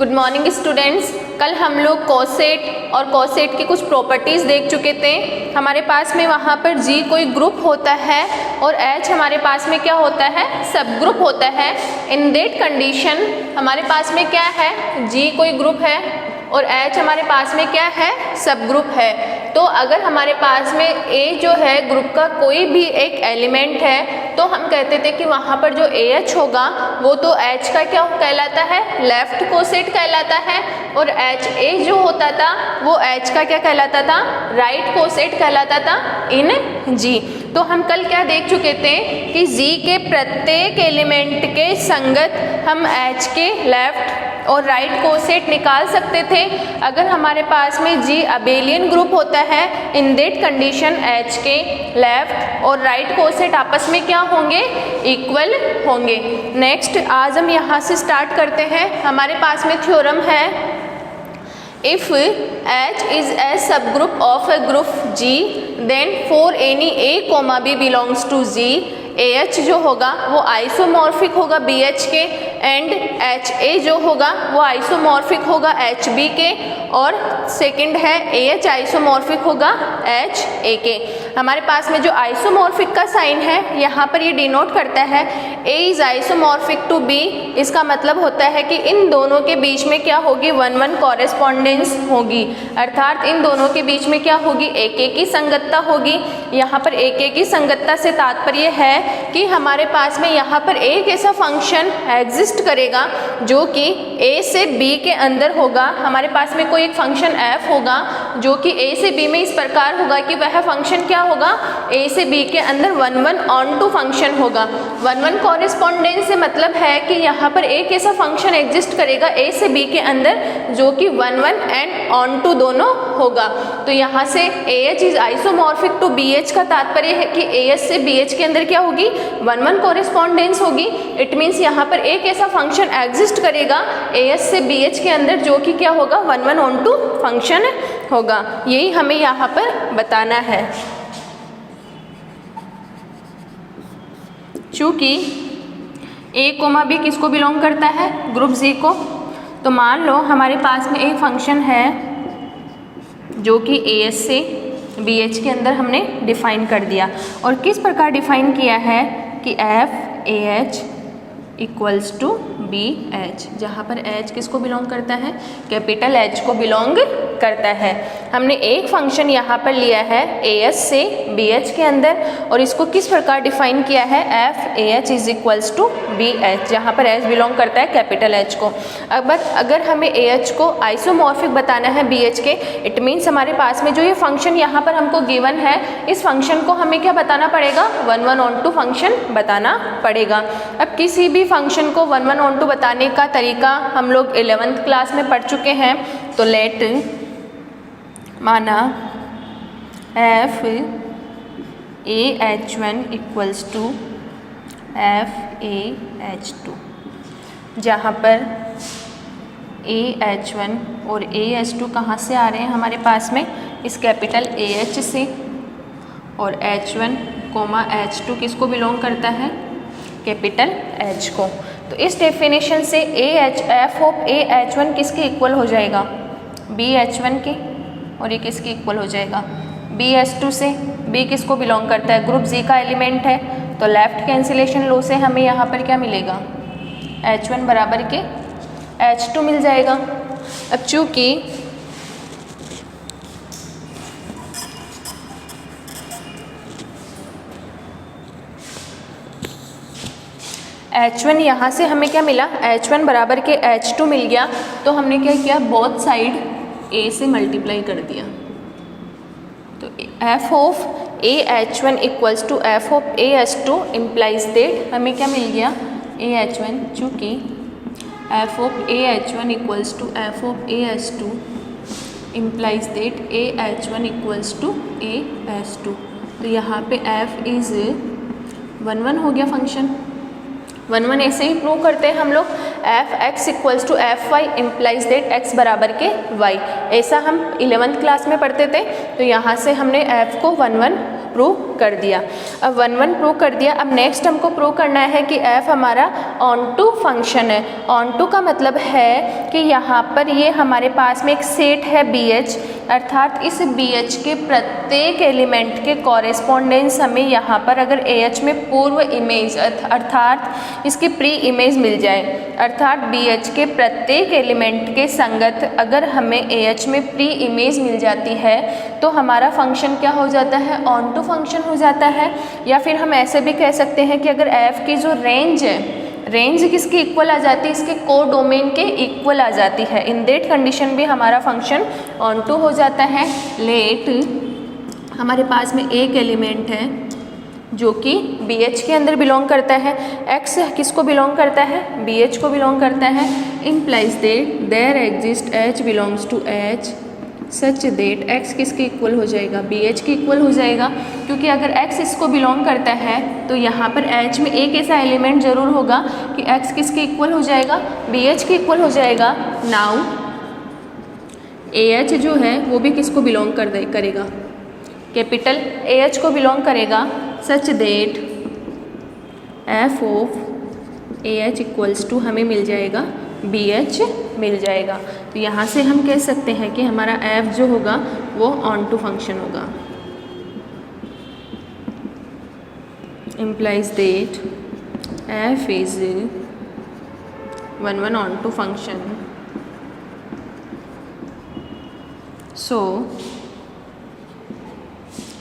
Good morning students. कल हम लोग कोसेट और कोसेट की कुछ प्रॉपर्टीज़ देख चुके थे। हमारे पास में वहाँ पर जी कोई ग्रुप होता है और एच हमारे पास में क्या होता है, सब ग्रुप होता है। इन दैट कंडीशन हमारे पास में क्या है, जी कोई ग्रुप है और एच हमारे पास में क्या है, सब ग्रुप है। तो अगर हमारे पास में ए जो है ग्रुप का कोई भी एक एलिमेंट है तो हम कहते थे कि वहाँ पर जो ए एच होगा वो तो एच का क्या कहलाता है, लेफ्ट कोसेट कहलाता है, और एच ए जो होता था वो एच का क्या कहलाता था, राइट कोसेट कहलाता था इन जी। तो हम कल क्या देख चुके थे कि जी के प्रत्येक एलिमेंट के संगत हम एच के लेफ्ट और राइट कोसेट निकाल सकते थे अगर हमारे पास में जी अबेलियन ग्रुप होता है। इन दैट कंडीशन एच के लेफ्ट और राइट कोसेट आपस में क्या होंगे, इक्वल होंगे। नेक्स्ट आज हम यहाँ से स्टार्ट करते हैं। हमारे पास में थ्योरम है, if H is a subgroup of a group G then for any A, B belongs to G, AH जो होगा वो आइसोमॉर्फिक होगा BH के एंड HA जो होगा वो आइसोमॉर्फिक होगा HB के, और सेकंड है AH आइसोमॉर्फिक होगा HA के। हमारे पास में जो आइसोमॉर्फिक का साइन है यहाँ पर ये डिनोट करता है A is isomorphic to B। इसका मतलब होता है कि इन दोनों के बीच में क्या होगी, 1-1 कॉरेस्पॉन्डेंस होगी, अर्थात इन दोनों के बीच में क्या होगी, एक एक की संगतता होगी। यहाँ पर एक एक की संगतता से तात्पर्य है कि हमारे पास में यहाँ पर एक ऐसा फंक्शन एग्जिस्ट करेगा जो कि A से B के अंदर होगा। हमारे पास में कोई एक फंक्शन f होगा जो कि A से B में इस प्रकार होगा कि वह फंक्शन क्या होगा, A से B के अंदर 1-1 ऑन टू फंक्शन होगा। 1-1 कॉरेस्पॉन्डेंस से मतलब है कि यहाँ पर एक ऐसा फंक्शन एग्जिस्ट करेगा A से B के अंदर जो कि 1-1 एंड ऑन टू दोनों होगा। तो यहाँ से AH is isomorphic to BH का तात्पर्य है कि AH से BH के अंदर क्या होगी, 1-1 कॉरेस्पॉन्डेंस होगी। इट मीन्स यहाँ पर एक ऐसा फंक्शन एग्जिस्ट करेगा AH से BH के अंदर जो कि क्या होगा, 1-1 ऑन टू फंक्शन होगा। यही हमें यहाँ पर बताना है। चूँकि A, B किसको बिलोंग करता है, ग्रुप जी को, तो मान लो हमारे पास में एक फंक्शन है जो कि AH से BH के अंदर हमने डिफाइन कर दिया। और किस प्रकार डिफाइन किया है कि FAH इक्वल्स टू BH, जहाँ पर H किसको बिलोंग करता है, कैपिटल H को बिलोंग करता है। हमने एक फंक्शन यहाँ पर लिया है AH से BH के अंदर और इसको किस प्रकार डिफाइन किया है, FAH is equals to BH, जहाँ पर H बिलोंग करता है कैपिटल H को। अब अगर हमें AH को आइसोमॉर्फिक बताना है BH के, इट मीन्स हमारे पास में जो ये फंक्शन यहाँ पर हमको गिवन है इस फंक्शन को हमें क्या बताना पड़ेगा, 1-1 ऑन टू फंक्शन बताना पड़ेगा। अब किसी भी फंक्शन को 1-1 ऑन टू बताने का तरीका हम लोग 11th क्लास में पढ़ चुके हैं। तो लेट माना FAH1 इक्वल्स टू FAH2, जहाँ पर AH1 और AH2 कहाँ से आ रहे हैं हमारे पास में, इस कैपिटल AH से, और H1, H2 किसको बिलोंग करता है, कैपिटल H को। तो इस डेफिनेशन से f ऑफ AH1 किसके इक्वल हो जाएगा, BH1 के, और ये किसके इक्वल हो जाएगा, BH2 से। B किसको बिलोंग करता है, ग्रुप Z का एलिमेंट है। तो लेफ्ट कैंसिलेशन लो से हमें यहाँ पर क्या मिलेगा, H1 बराबर के H2 मिल जाएगा। अब चूँकि H1 यहाँ से हमें क्या मिला, H1 बराबर के H2 मिल गया, तो हमने क्या किया, बोथ साइड A से मल्टीप्लाई कर दिया। तो f of AH1 equals to f of AH2 implies that हमें क्या मिल गया, AH1, चूँकि f of AH1 equals to f of AH2 implies that AH1 equals to AH2। तो यहाँ पे f इज़ 1-1 हो गया फंक्शन। 1-1 ऐसे ही प्रूव करते हैं हम लोग, f(x) equals to f(y) implies that x बराबर के y। ऐसा हम 11th क्लास में पढ़ते थे। तो यहाँ से हमने f को 1-1 प्रूव कर दिया। अब 1-1 प्रूव कर दिया। अब नेक्स्ट हमको प्रूव करना है कि f हमारा ऑन टू फंक्शन है। ऑन टू का मतलब है कि यहाँ पर ये हमारे पास में एक सेट है BH, अर्थात इस BH के प्रत्येक एलिमेंट के कॉरेस्पॉन्डेंस हमें यहाँ पर अगर AH में पूर्व इमेज अर्थात इसकी प्री इमेज मिल जाए, अर्थात BH के प्रत्येक एलिमेंट के संगत अगर हमें AH में प्री इमेज मिल जाती है तो हमारा फंक्शन क्या हो जाता है, ऑन टू फंक्शन हो जाता है। या फिर हम ऐसे भी कह सकते हैं कि अगर F की जो रेंज है, रेंज किसकी इक्वल आ जाती है, इसके को डोमेन के इक्वल आ जाती है, इन दैट कंडीशन भी हमारा फंक्शन ऑन टू हो जाता है। लेट हमारे पास में एक एलिमेंट है जो कि BH के अंदर बिलोंग करता है, X किसको बिलोंग करता है, BH को बिलोंग करता है। Implies that there exist H belongs to H such that X किसके इक्वल हो जाएगा, BH के इक्वल हो जाएगा, क्योंकि अगर X इसको बिलोंग करता है तो यहाँ पर H में एक ऐसा एलिमेंट ज़रूर होगा कि X किसके इक्वल हो जाएगा, BH के इक्वल हो जाएगा। नाउ AH जो है वो भी किसको बिलोंग करेगा, कैपिटल AH को बिलोंग करेगा, such that F of AH equals to हमें मिल जाएगा BH मिल जाएगा। तो यहाँ से हम कह सकते हैं कि हमारा F जो होगा वो ऑन टू फंक्शन होगा। Implies that F is 1 onto function. So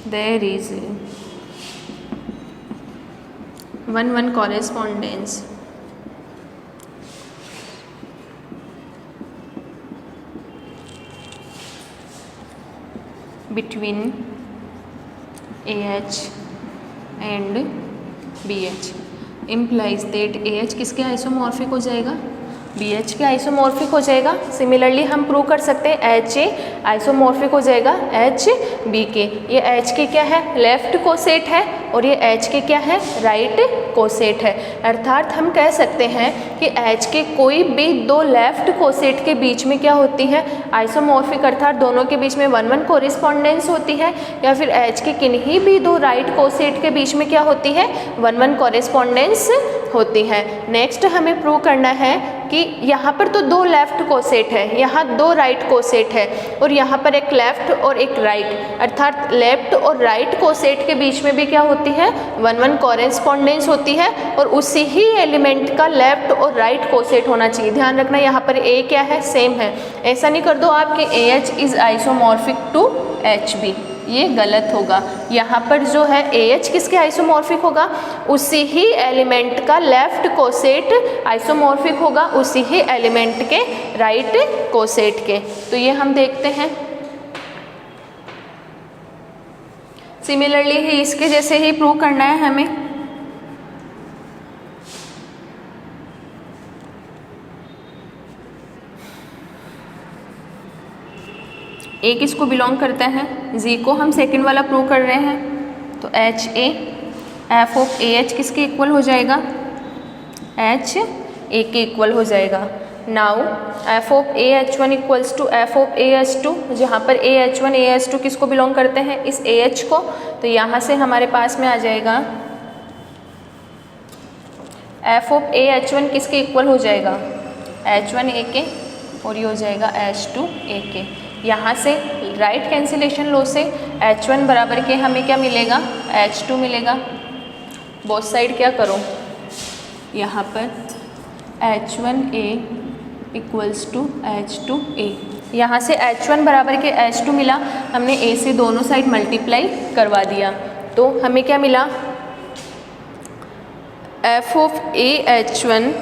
there is 1 correspondence between AH and BH implies that AH किसके आइसोमॉर्फिक हो जाएगा, BH के आइसोमॉर्फिक हो जाएगा। सिमिलरली हम प्रूव कर सकते हैं HA आइसोमॉर्फिक हो जाएगा HB के। ये H के क्या है, लेफ्ट कोसेट है, और ये H के क्या है, राइट कोसेट है। अर्थात हम कह सकते हैं कि H के कोई भी दो लेफ्ट कोसेट के बीच में क्या होती है, आइसोमॉर्फिक, अर्थात दोनों के बीच में 1 कोरिस्पॉन्डेंस होती है, या फिर H के किन्हीं भी दो राइट कोसेट के बीच में क्या होती है, 1 कोरिस्पॉन्डेंस होती है। नेक्स्ट हमें प्रूव करना है कि यहाँ पर तो दो लेफ्ट कोसेट है, यहाँ दो राइट कोसेट है, और यहाँ पर एक लेफ्ट और एक राइट, अर्थात लेफ्ट और राइट कोसेट के बीच में भी क्या होती है, 1 कॉरेस्पॉन्डेंस होती है, और उसी ही एलिमेंट का लेफ्ट और राइट कोसेट होना चाहिए। ध्यान रखना यहाँ पर A क्या है, सेम है। ऐसा नहीं कर दो आप कि AH is isomorphic to HB, ये गलत होगा। यहाँ पर जो है AH किसके आइसोमॉर्फिक होगा, उसी ही एलिमेंट का लेफ्ट कोसेट आइसोमॉर्फिक होगा उसी ही एलिमेंट के राइट कोसेट के। तो ये हम देखते हैं। सिमिलरली ही इसके जैसे ही प्रूव करना है हमें। A किसको बिलोंग करता है, Z को हम सेकंड वाला प्रूव कर रहे हैं। तो HA F ऑफ AH किसके इक्वल हो जाएगा, HA के इक्वल हो जाएगा। Now F of AH1 equals to F of AH2, जहाँ पर AH1 AH2 किसको बिलोंग करते हैं, इस AH को। तो यहाँ से हमारे पास में आ जाएगा F ऑफ AH1 किसके इक्वल हो जाएगा, H1 A के, और ये हो जाएगा H2 A के। यहाँ से राइट कैंसिलेशन लो से H1 बराबर के हमें क्या मिलेगा, H2 मिलेगा। बोथ साइड क्या करो, यहाँ पर H1A इक्वल्स टू H2A, यहाँ से H1 बराबर के H2 मिला, हमने A से दोनों साइड मल्टीप्लाई करवा दिया, तो हमें क्या मिला, F of AH1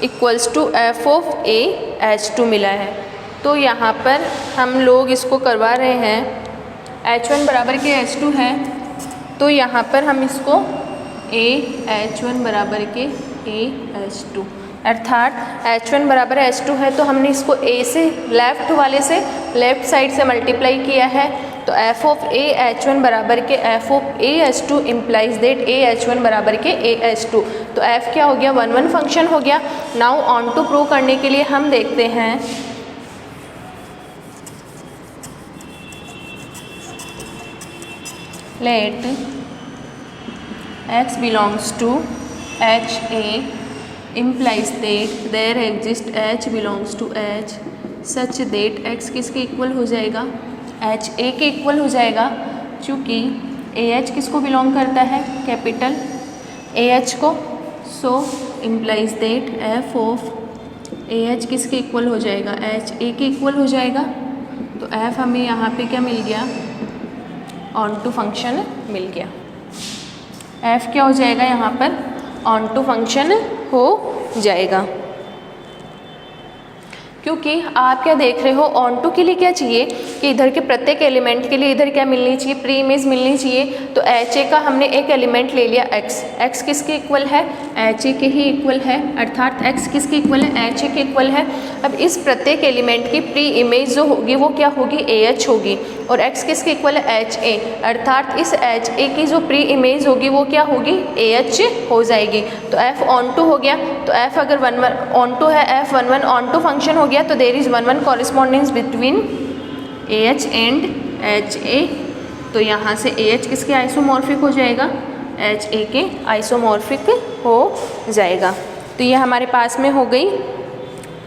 equals to F of AH2 मिला है। तो यहाँ पर हम लोग इसको करवा रहे हैं, H1 बराबर के H2 है, तो यहाँ पर हम इसको H1 बराबर के H2, अर्थात H1 बराबर H2 है, तो हमने इसको A से लेफ़्ट वाले से लेफ़्ट साइड से मल्टीप्लाई किया है। तो F ऑफ H1 बराबर के F of AH2 implies that AH1 बराबर के AH2। तो F क्या हो गया, 1 फंक्शन हो गया। नाउ ऑन टू प्रूव करने के लिए हम देखते हैं, let X belongs to HA implies that there exists h belongs to h such that x किसके इक्वल हो जाएगा, h a के इक्वल हो जाएगा, चूँकि ए एच किसको बिलोंग करता है, कैपिटल ए एच को। So implies that F of A H किसके इक्वल हो जाएगा, एच ए के इक्वल हो जाएगा। तो एफ हमें यहाँ पे क्या मिल गया, ऑन टू फंक्शन मिल गया। एफ क्या हो जाएगा यहाँ पर, ऑन टू फंक्शन हो जाएगा। क्योंकि आप क्या देख रहे हो, ऑन टू के लिए क्या चाहिए कि इधर के प्रत्येक एलिमेंट के लिए इधर क्या मिलनी चाहिए, प्री इमेज मिलनी चाहिए। तो एच ए का हमने एक एलिमेंट ले लिया एक्स, एक्स किसके इक्वल है, एच ए के ही इक्वल है, अर्थात एक्स किसके इक्वल है, एच ए के इक्वल है। अब इस प्रत्येक एलिमेंट की प्री इमेज जो होगी वो क्या होगी, ए एच होगी, और एक्स किसके इक्वल है, एच ए, अर्थात इस एच ए की जो प्री इमेज होगी वो क्या होगी, ए एच हो जाएगी। तो एफ ऑन टू हो गया। तो एफ अगर 1 1 ऑन टू है, एफ 1 1 ऑन टू फंक्शन हो गया, तो there is 1 1 correspondence between A H and H A. तो यहाँ से ए एच किसके आइसोमॉर्फिक हो जाएगा, एच ए के आइसोमॉर्फिक हो जाएगा। तो ये हमारे पास में हो गई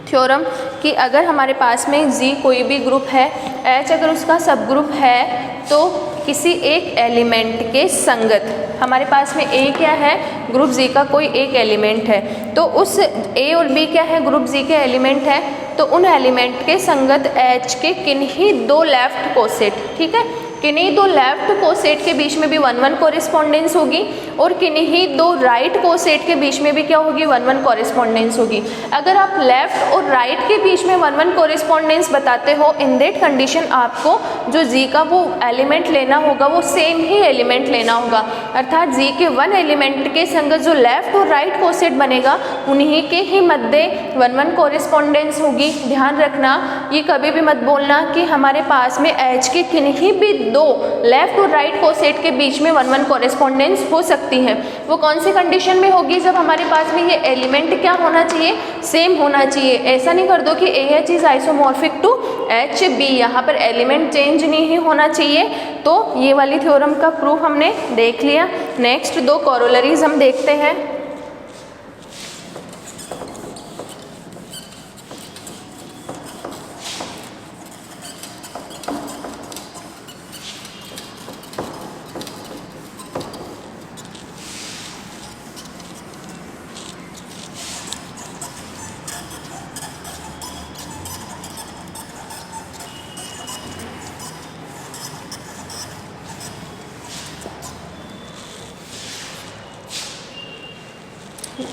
थ्योरम कि अगर हमारे पास में जी कोई भी ग्रुप है, एच अगर उसका सब ग्रुप है, तो किसी एक एलिमेंट के संगत, हमारे पास में ए क्या है, ग्रुप जी का कोई एक एलिमेंट है, तो उस ए और बी क्या है, ग्रुप जी के एलिमेंट है, तो उन एलिमेंट के संगत एच के किन्हीं दो लेफ्ट कोसेट, ठीक है, किन्हीं दो लेफ्ट कोसेट के बीच में भी 1 1 कॉरेस्पॉन्डेंस होगी, और किन्हीं दो राइट कोसेट के बीच में भी क्या होगी, 1 1 कॉरेस्पॉन्डेंस होगी। अगर आप लेफ्ट और राइट के बीच में 1 1 कॉरेस्पॉन्डेंस बताते हो, इन दैट कंडीशन आपको जो जी का वो एलिमेंट लेना होगा वो सेम ही एलिमेंट लेना होगा, अर्थात जी के 1 एलिमेंट के संगत जो लेफ्ट और राइट कोसेट बनेगा उन्हीं के ही मध्य 1 1 कॉरेस्पॉन्डेंस होगी। ध्यान रखना, ये कभी भी मत बोलना कि हमारे पास में एच के किन्हीं भी दो लेफ्ट और राइट कोसेट के बीच में 1 1 कॉरेस्पॉन्डेंस हो सकती है। वो कौन सी कंडीशन में होगी, जब हमारे पास में ये एलिमेंट क्या होना चाहिए, सेम होना चाहिए। ऐसा नहीं कर दो कि A H is isomorphic to H B, यहाँ पर एलिमेंट चेंज नहीं होना चाहिए। तो ये वाली थ्योरम का प्रूफ हमने देख लिया। नेक्स्ट 2 कॉरोलरीज हम देखते हैं।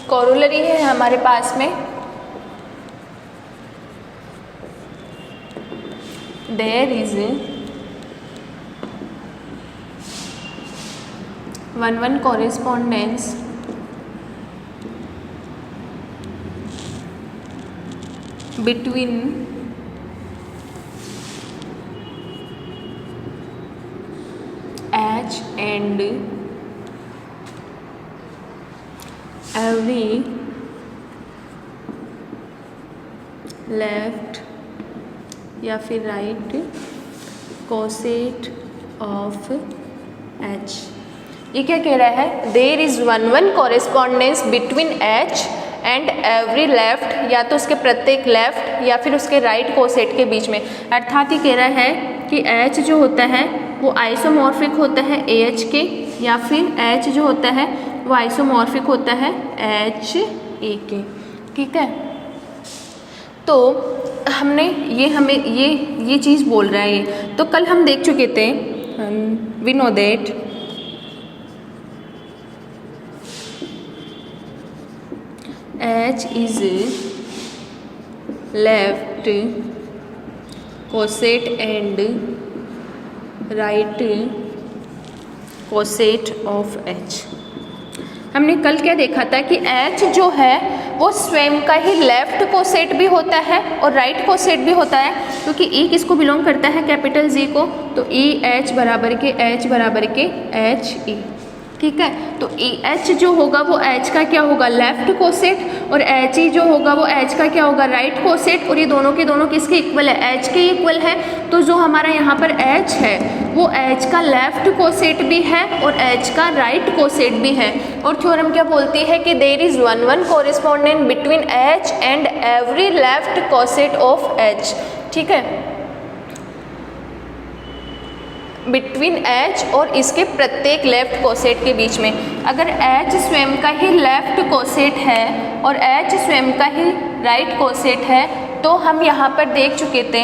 कॉरोलरी है हमारे पास में, there is 1 1 correspondence between H and every left या फिर राइट कोसेट ऑफ एच। ये क्या कह रहा है, there is 1 1 correspondence between H and every left, या तो उसके प्रत्येक लेफ्ट या फिर उसके राइट कोसेट के बीच में। अर्थात ये कह रहा है कि एच जो होता है वो आइसोमॉर्फिक होता है ए एच के, या फिर एच जो होता है वो आइसोमॉर्फिक होता है एच ए के, ठीक है। तो हमने हमें ये चीज़ बोल रहा है ये, तो कल हम देख चुके थे, we know that H is left coset and right coset of H. हमने कल क्या देखा था कि एच जो है वो स्वयं का ही लेफ्ट कोसेट भी होता है और राइट कोसेट भी होता है, क्योंकि ई किसको बिलोंग करता है, कैपिटल जी को। तो ई एच बराबर के एच ई, ठीक है। तो एच जो होगा वो एच का क्या होगा, लेफ्ट कोसेट, और एच ई जो होगा वो एच का क्या होगा, राइट कोसेट। और ये दोनों के दोनों किसके इक्वल है, एच के इक्वल है। तो जो हमारा यहाँ पर एच है वो एच का लेफ्ट कोसेट भी है और एच का राइट कोसेट भी है। और थ्योरम क्या बोलती है कि there is one correspondent between H and every left coset of H. ठीक है, बिटवीन एच और इसके प्रत्येक लेफ्ट कोसेट के बीच में। अगर एच स्वयं का ही लेफ्ट कोसेट है और एच स्वयं का ही राइट कोसेट है तो हम यहाँ पर देख चुके थे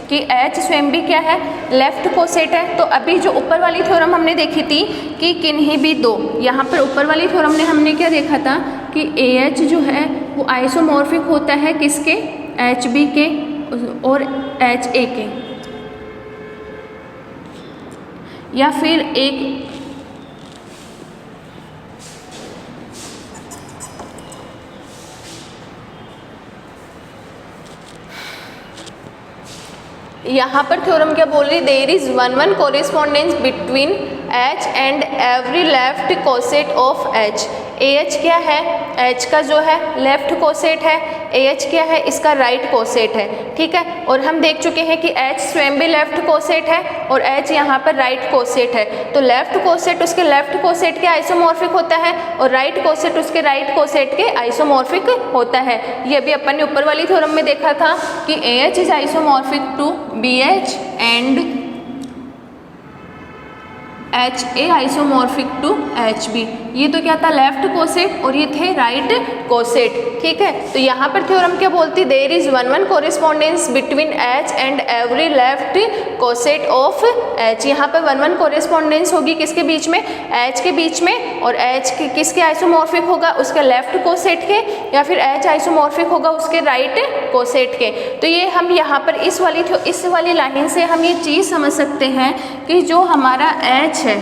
कि एच स्वयं भी क्या है, लेफ्ट कोसेट है। तो अभी जो ऊपर वाली थ्योरम हमने देखी थी कि किन्हीं भी दो, यहाँ पर ऊपर वाली थ्योरम ने हमने क्या देखा था कि ए एच जो है वो आइसोमॉर्फिक होता है किसके, एच बी के और एच ए के, या फिर एक यहाँ पर थ्योरम क्या बोल रही, there is one correspondence between H and every left coset of H. A H क्या है, एच का जो है लेफ्ट कोसेट है, ए एच क्या है, इसका राइट कोसेट है। ठीक है, और हम देख चुके हैं कि एच स्वयं भी लेफ्ट कोसेट है और एच यहाँ पर राइट कोसेट है। तो लेफ्ट कोसेट उसके लेफ्ट कोसेट के आइसोमॉर्फिक होता है और राइट कोसेट उसके राइट कोसेट के आइसोमॉर्फिक होता है। ये भी अपन ने ऊपर वाली थ्योरम में देखा था कि A H is isomorphic to B H and H A isomorphic to H B. ये तो क्या था, लेफ्ट कोसेट, और ये थे राइट कोसेट। ठीक है, तो यहाँ पर थ्योरम क्या बोलती, there is one correspondence between H and every left coset of H. यहाँ पर वन कोरिस्पोंडेंस होगी किसके बीच में, एच के बीच में, और एच के किसके आइसोमॉर्फिक होगा, उसके लेफ्ट कोसेट के, या फिर एच आइसोमॉर्फिक होगा उसके राइट कोसेट के। तो ये हम यहाँ पर इस वाली लाइन से हम ये चीज़ समझ सकते हैं कि जो हमारा एच है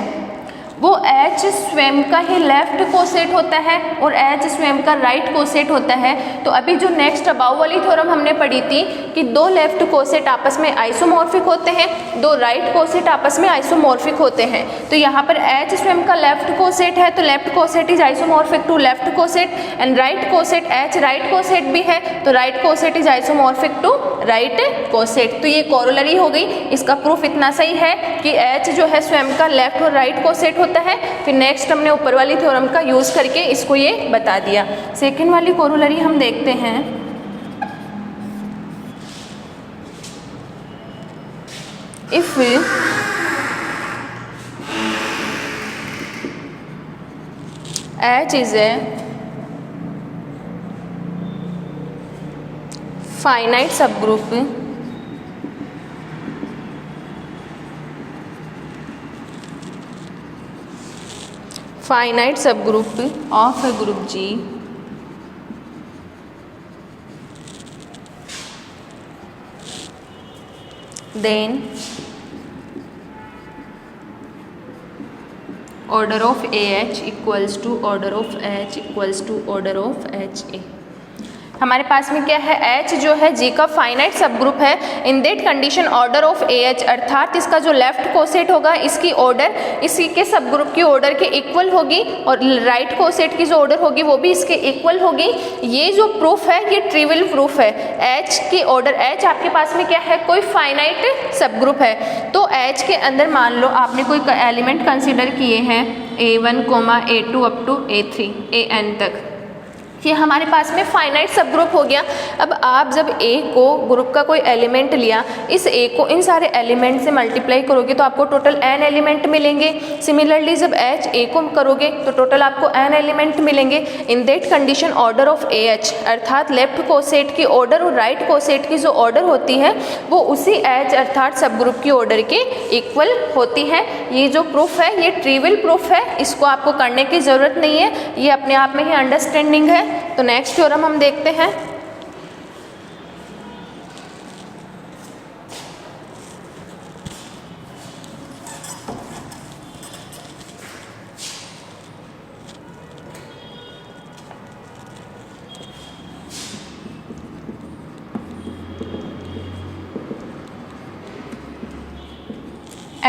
वो एच स्वयं का ही लेफ्ट कोसेट होता है और एच स्वयं का राइट कोसेट होता है। तो अभी जो नेक्स्ट अबाउ वाली थ्योरम हमने पढ़ी थी कि दो लेफ्ट कोसेट आपस में आइसोमॉर्फिक होते हैं, दो राइट कोसेट आपस में आइसोमॉर्फिक होते हैं। तो यहाँ पर एच स्वयं का लेफ्ट कोसेट है तो left coset is isomorphic to left coset, and right coset H right coset भी है तो right coset is isomorphic to right coset. तो ये कोरोलरी हो गई। इसका प्रूफ इतना सही है कि एच जो है स्वयं का लेफ्ट और राइट कोसेट होता है। फिर नेक्स्ट हमने ऊपर वाली थ्योरम का यूज करके इसको ये बता दिया। सेकंड वाली कोरोलरी हम देखते हैं। If H is a finite subgroup finite subgroup of a group G, then order of AH equals to order of H equals to order of HA। हमारे पास में क्या है, H जो है G का फाइनाइट सबग्रुप है। In that condition order of AH अर्थात इसका जो लेफ्ट कोसेट होगा इसकी ऑर्डर इसी के सबग्रुप की ऑर्डर के इक्वल होगी और राइट कोसेट की जो ऑर्डर होगी वो भी इसके इक्वल होगी। ये जो प्रूफ है ये ट्रिवियल प्रूफ है। H की ऑर्डर, H आपके पास में क्या है, कोई फाइनाइट सबग्रुप है। तो H के अंदर मान लो आपने कोई एलिमेंट कंसिडर किए हैं A1, A2 up to A3 AN तक, ये हमारे पास में फाइनाइट सब ग्रुप हो गया। अब आप जब A को ग्रुप का कोई एलिमेंट लिया, इस A को इन सारे एलिमेंट से मल्टीप्लाई करोगे तो आपको टोटल n एलिमेंट मिलेंगे। सिमिलरली जब H A को करोगे तो टोटल आपको n एलिमेंट मिलेंगे। In that condition order of AH अर्थात लेफ्ट कोसेट की ऑर्डर और राइट कोसेट की जो ऑर्डर होती है वो उसी H अर्थात सब ग्रुप की ऑर्डर के इक्वल होती है। ये जो प्रूफ है ये ट्रिवियल प्रूफ है, इसको आपको करने की ज़रूरत नहीं है, ये अपने आप में ही अंडरस्टैंडिंग है। तो नेक्स्ट थ्योरम हम देखते हैं।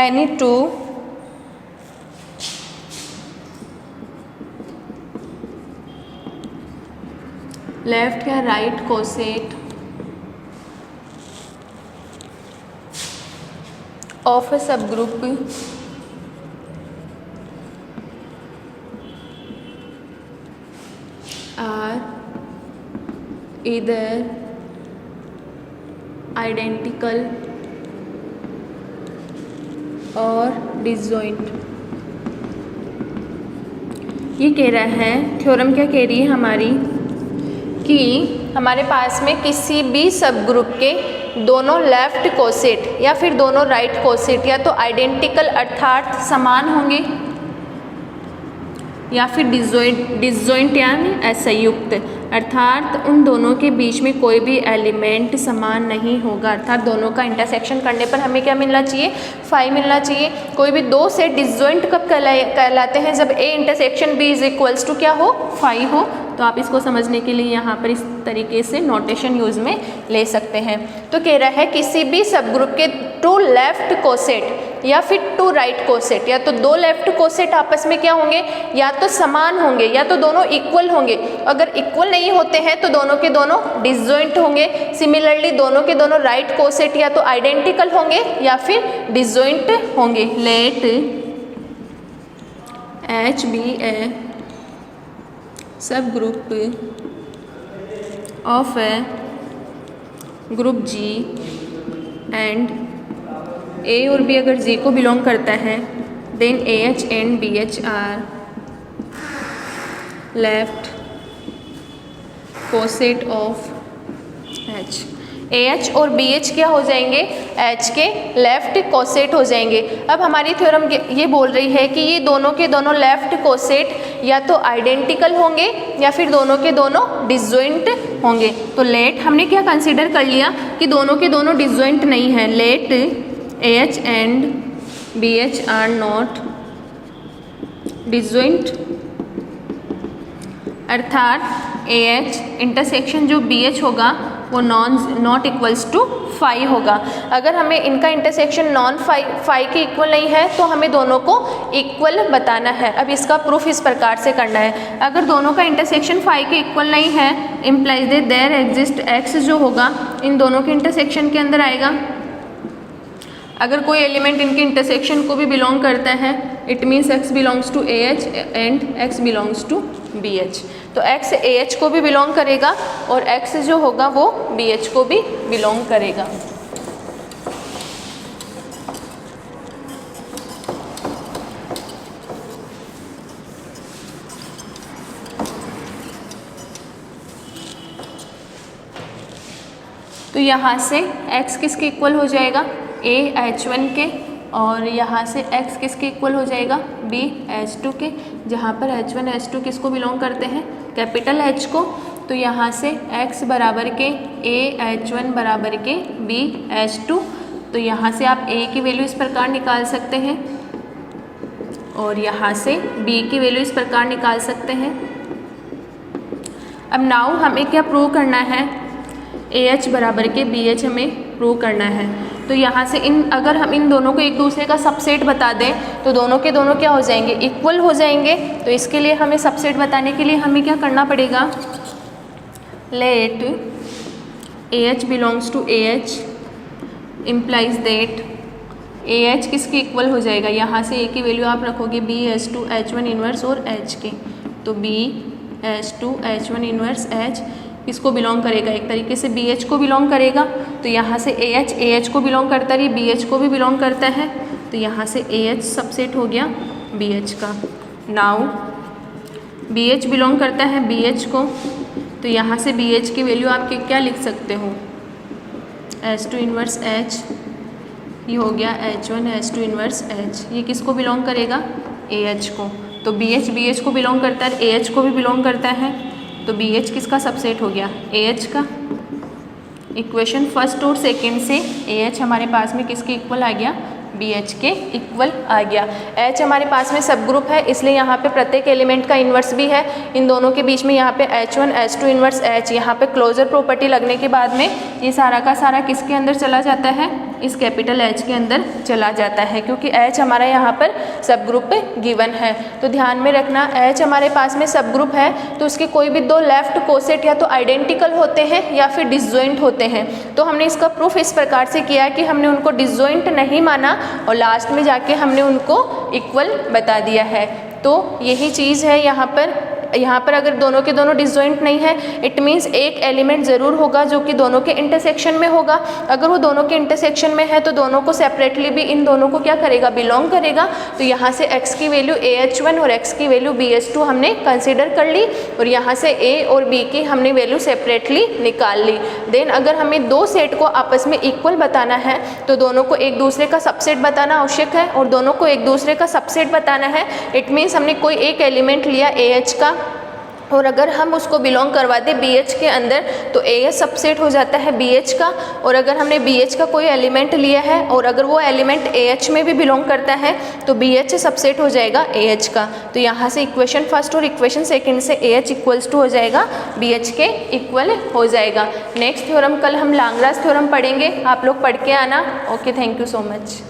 Any two लेफ्ट या राइट कोसेट ऑफ अ सब ग्रुप आर either identical और disjoint। ये कह रहा है थ्योरम, क्या कह रही है हमारी, कि हमारे पास में किसी भी सब ग्रुप के दोनों लेफ्ट कोसेट या फिर दोनों राइट कोसेट या तो आइडेंटिकल अर्थात समान होंगे या फिर डिसजॉइंट यानी असंयुक्त, अर्थात उन दोनों के बीच में कोई भी एलिमेंट समान नहीं होगा, अर्थात दोनों का इंटरसेक्शन करने पर हमें क्या मिलना चाहिए, फाई मिलना चाहिए। कोई भी दो सेट डिसजॉइंट कब कहलाते हैं, जब A intersection B is equals to क्या हो, फाई हो। तो आप इसको समझने के लिए यहाँ पर इस तरीके से नोटेशन यूज़ में ले सकते हैं। तो कह रहा है किसी भी सब ग्रुप के टू लेफ्ट कोसेट या फिर टू राइट कोसेट, या तो दो लेफ्ट कोसेट आपस में क्या होंगे, या तो समान होंगे या तो दोनों इक्वल होंगे। अगर इक्वल नहीं होते हैं तो दोनों के दोनों डिसजॉइंट होंगे। सिमिलरली दोनों के दोनों राइट कोसेट या तो आइडेंटिकल होंगे या फिर डिसजॉइंट होंगे। Late H be a subgroup of a group G and A और बी अगर जी को बिलोंग करता है, then A H and B H are left coset of H. A H और बी एच क्या हो जाएंगे, एच के लेफ्ट कोसेट हो जाएंगे। अब हमारी थ्योरम ये बोल रही है कि ये दोनों के दोनों लेफ्ट कोसेट या तो आइडेंटिकल होंगे या फिर दोनों के दोनों डिसजॉइंट होंगे। तो लेट हमने क्या कंसीडर कर लिया कि दोनों के दोनों डिसजॉइंट नहीं है। Let A H and B H are not disjoint, अर्थात ए एच इंटरसेक्शन जो बी एच होगा वो नॉट इक्वल्स टू फाई होगा। अगर हमें इनका इंटरसेक्शन नॉन फाई के इक्वल नहीं है तो हमें दोनों को इक्वल बताना है। अब इसका प्रूफ इस प्रकार से करना है। अगर दोनों का इंटरसेक्शन फाई के इक्वल नहीं है, implies that there exist X जो होगा इन दोनों के इंटरसेक्शन के अंदर आएगा। अगर कोई एलिमेंट इनके इंटरसेक्शन को भी बिलोंग करता है, it means X belongs to A H and X belongs to B H. तो एक्स ए एच को भी बिलोंग करेगा और एक्स जो होगा वो बी एच को भी बिलोंग करेगा। तो यहाँ से x किसके इक्वल हो जाएगा, a h1 के, और यहाँ से x किसके इक्वल हो जाएगा, b h2 के, जहाँ पर h1 h2 किसको बिलोंग करते हैं, कैपिटल H को। तो यहाँ से x बराबर के a h1 बराबर के b h2। तो यहाँ से आप a की वैल्यू इस प्रकार निकाल सकते हैं और यहाँ से b की वैल्यू इस प्रकार निकाल सकते हैं। अब नाउ हमें क्या प्रूव करना है, AH बराबर के BH हमें प्रूव करना है। तो यहाँ से अगर हम इन दोनों को एक दूसरे का सबसेट बता दें तो दोनों के दोनों क्या हो जाएंगे, इक्वल हो जाएंगे। तो इसके लिए हमें सबसेट बताने के लिए हमें क्या करना पड़ेगा, let AH belongs to AH implies that AH किसके इक्वल हो जाएगा, यहाँ से A की वैल्यू आप रखोगे BH2 H1 इन्वर्स और H के। तो BH2 H1 इन्वर्स H किसको बिलोंग करेगा, एक तरीके से BH को बिलोंग करेगा। तो यहाँ से AH को बिलोंग करता है, BH को भी बिलोंग करता है। तो यहाँ से AH सबसेट हो गया BH का। नाउ BH बिलोंग करता है BH को, तो यहाँ से BH की वैल्यू आप क्या लिख सकते हो, H2 इन्वर्स H, ये हो गया H1 H2 इन्वर्स H। ये किसको बिलोंग करेगा, AH को। तो BH को बिलोंग करता है, AH को भी बिलोंग करता है। तो BH किसका सबसेट हो गया, AH का। इक्वेशन फर्स्ट और सेकंड से AH हमारे पास में किसके इक्वल आ गया, BH के इक्वल आ गया। H हमारे पास में सब ग्रुप है, इसलिए यहाँ पे प्रत्येक एलिमेंट का इन्वर्स भी है। इन दोनों के बीच में यहाँ पे H1 H2 इन्वर्स H, यहाँ पे क्लोजर प्रॉपर्टी लगने के बाद में ये सारा का सारा किसके अंदर चला जाता है, इस कैपिटल H के अंदर चला जाता है, क्योंकि H हमारा यहाँ पर सब ग्रुप गिवन है। तो ध्यान में रखना, H हमारे पास में सब ग्रुप है तो उसके कोई भी दो लेफ्ट कोसेट या तो आइडेंटिकल होते हैं या फिर डिसजॉइंट होते हैं। तो हमने इसका प्रूफ इस प्रकार से किया कि हमने उनको डिसजॉइंट नहीं माना और लास्ट में जाके हमने उनको इक्वल बता दिया है। तो यही चीज़ है यहाँ पर अगर दोनों के दोनों डिसजॉइंट नहीं है, इट मीन्स एक एलिमेंट ज़रूर होगा जो कि दोनों के इंटरसेक्शन में होगा। अगर वो दोनों के इंटरसेक्शन में है तो दोनों को सेपरेटली भी इन दोनों को क्या करेगा, बिलोंग करेगा। तो यहाँ से x की वैल्यू AH1 और x की वैल्यू BH2 हमने कंसिडर कर ली और यहाँ से A और B की हमने वैल्यू सेपरेटली निकाल ली। देन अगर हमें दो सेट को आपस में इक्वल बताना है तो दोनों को एक दूसरे का सबसेट बताना आवश्यक है और दोनों को एक दूसरे का सबसेट बताना है। इट मीन्स हमने कोई एक एलिमेंट लिया AH का और अगर हम उसको बिलोंग करवा दें BH के अंदर तो AH सबसेट हो जाता है BH का। और अगर हमने BH का कोई एलिमेंट लिया है और अगर वो एलिमेंट AH में भी बिलोंग करता है तो BH सबसेट हो जाएगा AH का। तो यहाँ से इक्वेशन फर्स्ट और इक्वेशन सेकंड से AH इक्वल्स टू हो जाएगा BH के इक्वल हो जाएगा। नेक्स्ट थ्योरम कल हम लाग्रांज थ्योरम पढ़ेंगे, आप लोग पढ़ के आना। Okay, thank you so much.